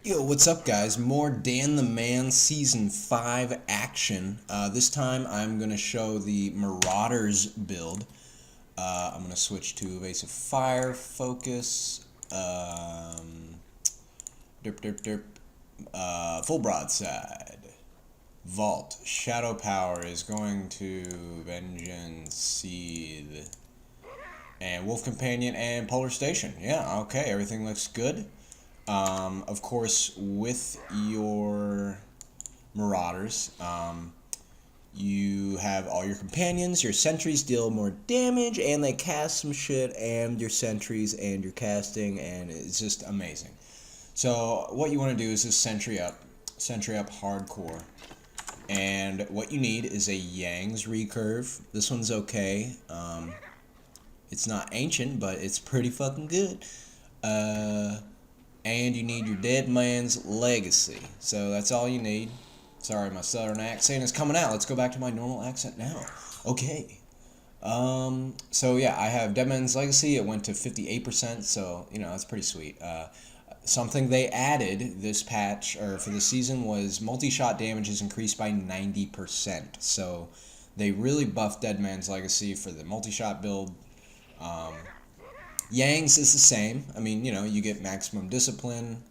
Yo, what's up, guys? More Dan the Man Season 5 action. This time I'm going to show the Marauders build. I'm going to switch to Evasive Fire, Focus, derp derp derp, Full Broadside, Vault, Shadow Power is going to Vengeance, Seethe, and Wolf Companion and Polar Station. Yeah, okay, everything looks good. Of course, with your Marauders, you have all your companions. Your sentries deal more damage, and they cast some shit, and your sentries and your casting, and it's just amazing. So what you want to do is just sentry up hardcore. And what you need is a Yang's recurve. This one's okay. It's not ancient, but it's pretty fucking good. And you need your Dead Man's Legacy. So that's all you need. Sorry, my southern accent is coming out. Let's go back to my normal accent now. Okay. So yeah, I have Dead Man's Legacy. It went to 58%, so, you know, that's pretty sweet. Something they added this patch, or for the season, was multi-shot damage is increased by 90%. So they really buffed Dead Man's Legacy for the multi-shot build. Yang's is the same. I mean, you know, you get maximum discipline,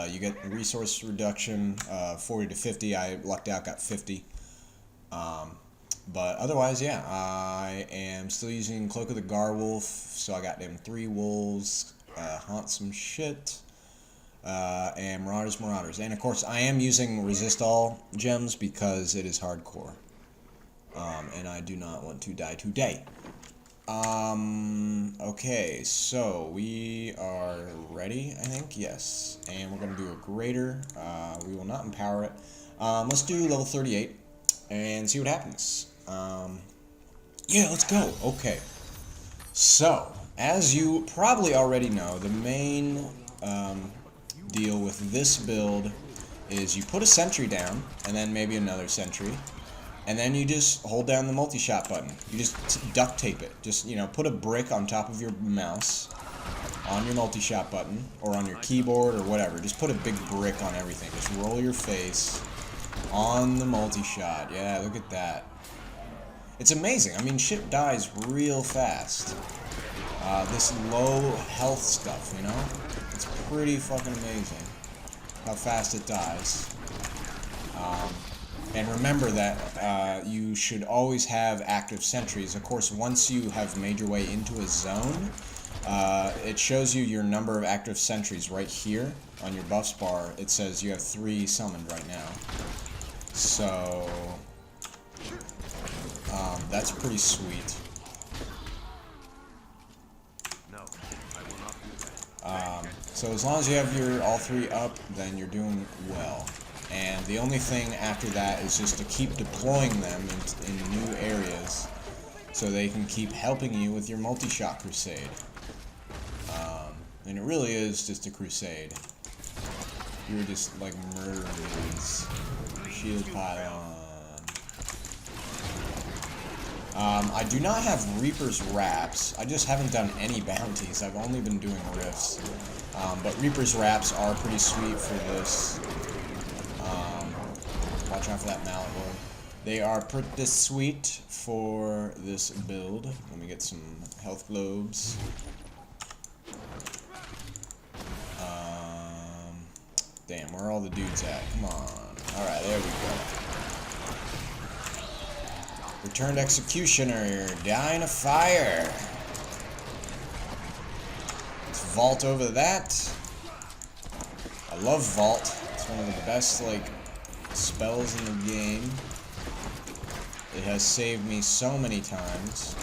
you get resource reduction, 40 to 50. I lucked out, got 50. But otherwise, yeah, I am still using Cloak of the Garwolf, so I got them 3 wolves, haunt some shit, and Marauders. And of course, I am using Resist All gems because it is hardcore, and I do not want to die today. Okay, so we are ready, I think, yes, and we're going to do a greater. We will not empower it. Let's do level 38 and see what happens. Yeah, let's go. Okay, so as you probably already know, the main deal with this build is you put a sentry down and then maybe another sentry. And then you just hold down the multi-shot button. You just duct tape it. Just, you know, put a brick on top of your mouse, on your multi-shot button, or on your keyboard, or whatever. Just put a big brick on everything. Just roll your face on the multi-shot. Yeah, look at that. It's amazing. I mean, shit dies real fast. This low health stuff, you know? It's pretty fucking amazing how fast it dies. And remember that you should always have active sentries. Of course, once you have made your way into a zone, it shows you your number of active sentries right here on your buffs bar. It says you have 3 summoned right now. So, that's pretty sweet. So as long as you have your all 3 up, then you're doing well. And the only thing after that is just to keep deploying them in new areas so they can keep helping you with your multi-shot crusade. And it really is just a crusade. You're just like murdering these. Shield pylon. I do not have Reaper's Wraps. I just haven't done any bounties. I've only been doing rifts. But Reaper's Wraps are pretty sweet for this. Watch out for that Marauder. They are pretty sweet for this build. Let me get some health globes. Damn, where are all the dudes at? Come on. Alright, there we go. Returned Executioner, die in a fire. Let's vault over that. I love Vault. It's one of the best, like, spells in the game. It has saved me so many times.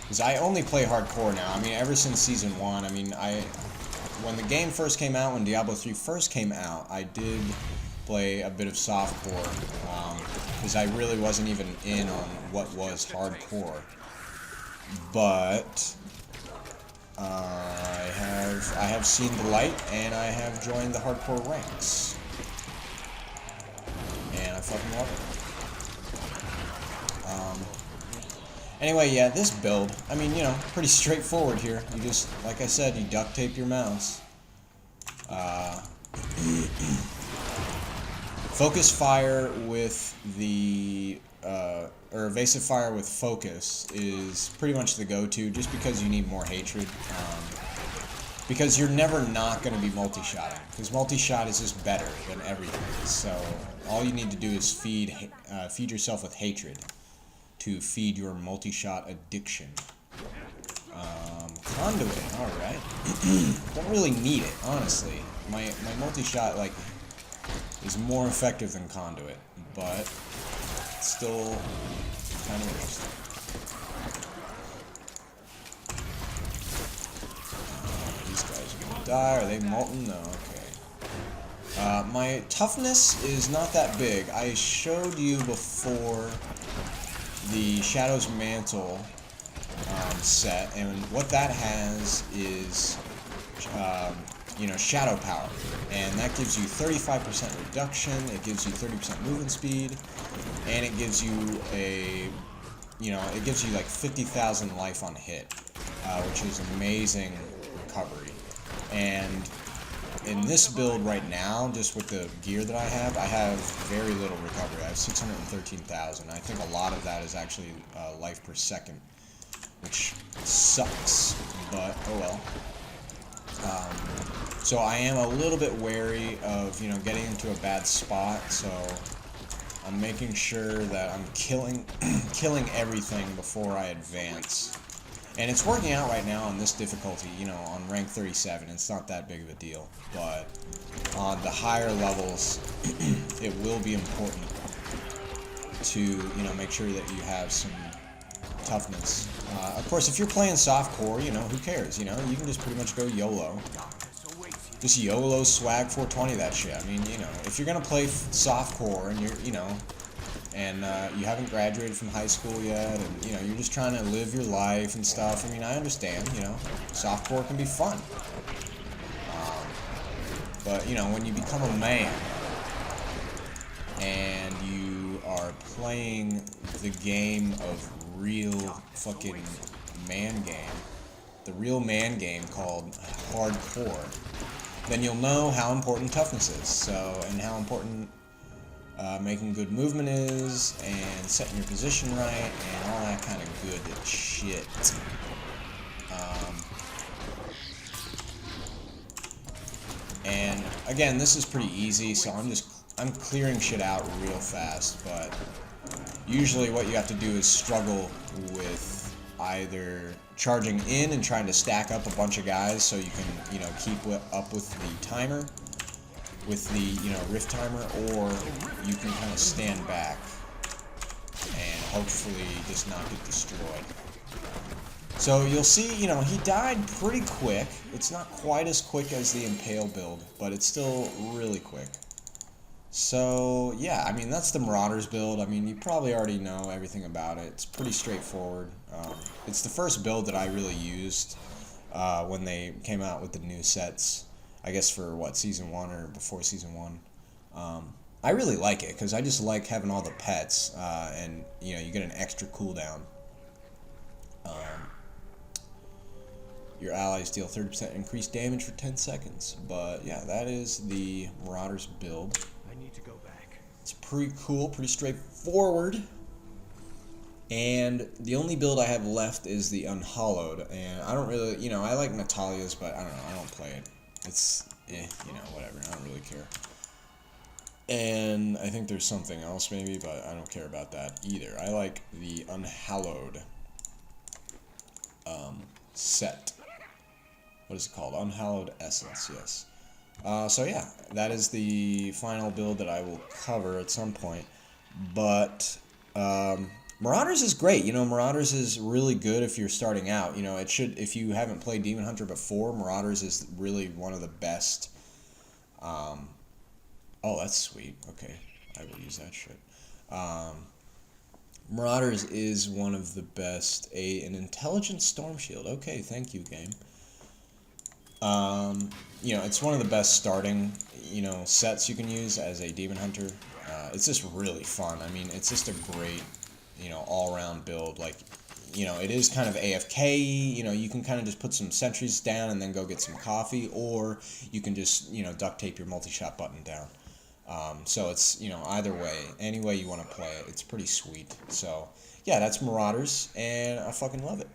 Because I only play hardcore now. I mean, ever since Season 1. I mean, when the game first came out, when Diablo 3 first came out, I did play a bit of softcore. Because I really wasn't even in on what was hardcore. But I have seen the light, and I have joined the hardcore ranks. And I fucking love it. Anyway, yeah, this build, I mean, you know, pretty straightforward here. You just, like I said, you duct tape your mouse. Focus fire with the, or evasive fire with focus is pretty much the go-to, just because you need more hatred. Because you're never not going to be multi-shotting, because multi-shot is just better than everything. So all you need to do is feed yourself with hatred to feed your multi-shot addiction. Conduit, all right. Don't really need it, honestly. My multi-shot like is more effective than conduit, but it's still kind of interesting. These guys are gonna die. Are they molten? No, okay. My toughness is not that big. I showed you before the Shadow's Mantle set, and what that has is, you know, shadow power, and that gives you 35% reduction. It gives you 30% movement speed, and it gives you a, you know, it gives you like 50,000 life on hit, which is amazing recovery. And in this build right now, just with the gear that I have very little recovery. I have 613,000. I think a lot of that is actually life per second, which sucks, but oh well. So I am a little bit wary of, you know, getting into a bad spot, so I'm making sure that I'm killing everything before I advance. And it's working out right now on this difficulty, you know, on rank 37. It's not that big of a deal, but on the higher levels, it will be important to, you know, make sure that you have some toughness. Of course, if you're playing softcore, you know, who cares? You know, you can just pretty much go YOLO. Just YOLO swag 420 that shit. I mean, you know, if you're gonna play softcore and you're, you know, and you haven't graduated from high school yet, and you know, you're just trying to live your life and stuff. I mean, I understand. You know, softcore can be fun. But you know, when you become a man and you are playing the game of real fucking man game, the real man game called hardcore, then you'll know how important toughness is. So, and how important making good movement is, and setting your position right, and all that kind of good shit. And again, this is pretty easy, so I'm clearing shit out real fast, but usually what you have to do is struggle with either charging in and trying to stack up a bunch of guys so you can, you know, keep up with the timer, with the, you know, rift timer, or you can kind of stand back and hopefully just not get destroyed. So you'll see, you know, he died pretty quick. It's not quite as quick as the Impale build, but it's still really quick. So, yeah, I mean, that's the Marauders build. I mean, you probably already know everything about it. It's pretty straightforward. It's the first build that I really used when they came out with the new sets. I guess for, what, Season 1 or before Season 1. I really like it, because I just like having all the pets, and, you know, you get an extra cooldown. Your allies deal 30% increased damage for 10 seconds. But, yeah, that is the Marauders build. I need to go back. It's pretty cool, pretty straightforward. And the only build I have left is the Unhallowed. And I don't really, you know, I like Natalia's, but I don't know, I don't play it. It's, you know, whatever, I don't really care. And I think there's something else maybe, but I don't care about that either. I like the Unhallowed set. What is it called? Unhallowed Essence, yes. So yeah, that is the final build that I will cover at some point. But Marauders is great. You know, Marauders is really good if you're starting out. You know, it should, if you haven't played Demon Hunter before, Marauders is really one of the best. Oh, that's sweet. Okay, I will use that shit. Marauders is one of the best. An Intelligent Storm Shield. Okay, thank you, game. You know, it's one of the best starting, you know, sets you can use as a Demon Hunter. It's just really fun. I mean, it's just a great, you know, all-around build. Like, you know, it is kind of AFK. You know, you can kind of just put some sentries down and then go get some coffee, or you can just, you know, duct tape your multi-shot button down. So it's, either way, any way you want to play it, it's pretty sweet. So yeah, that's Marauders, and I fucking love it.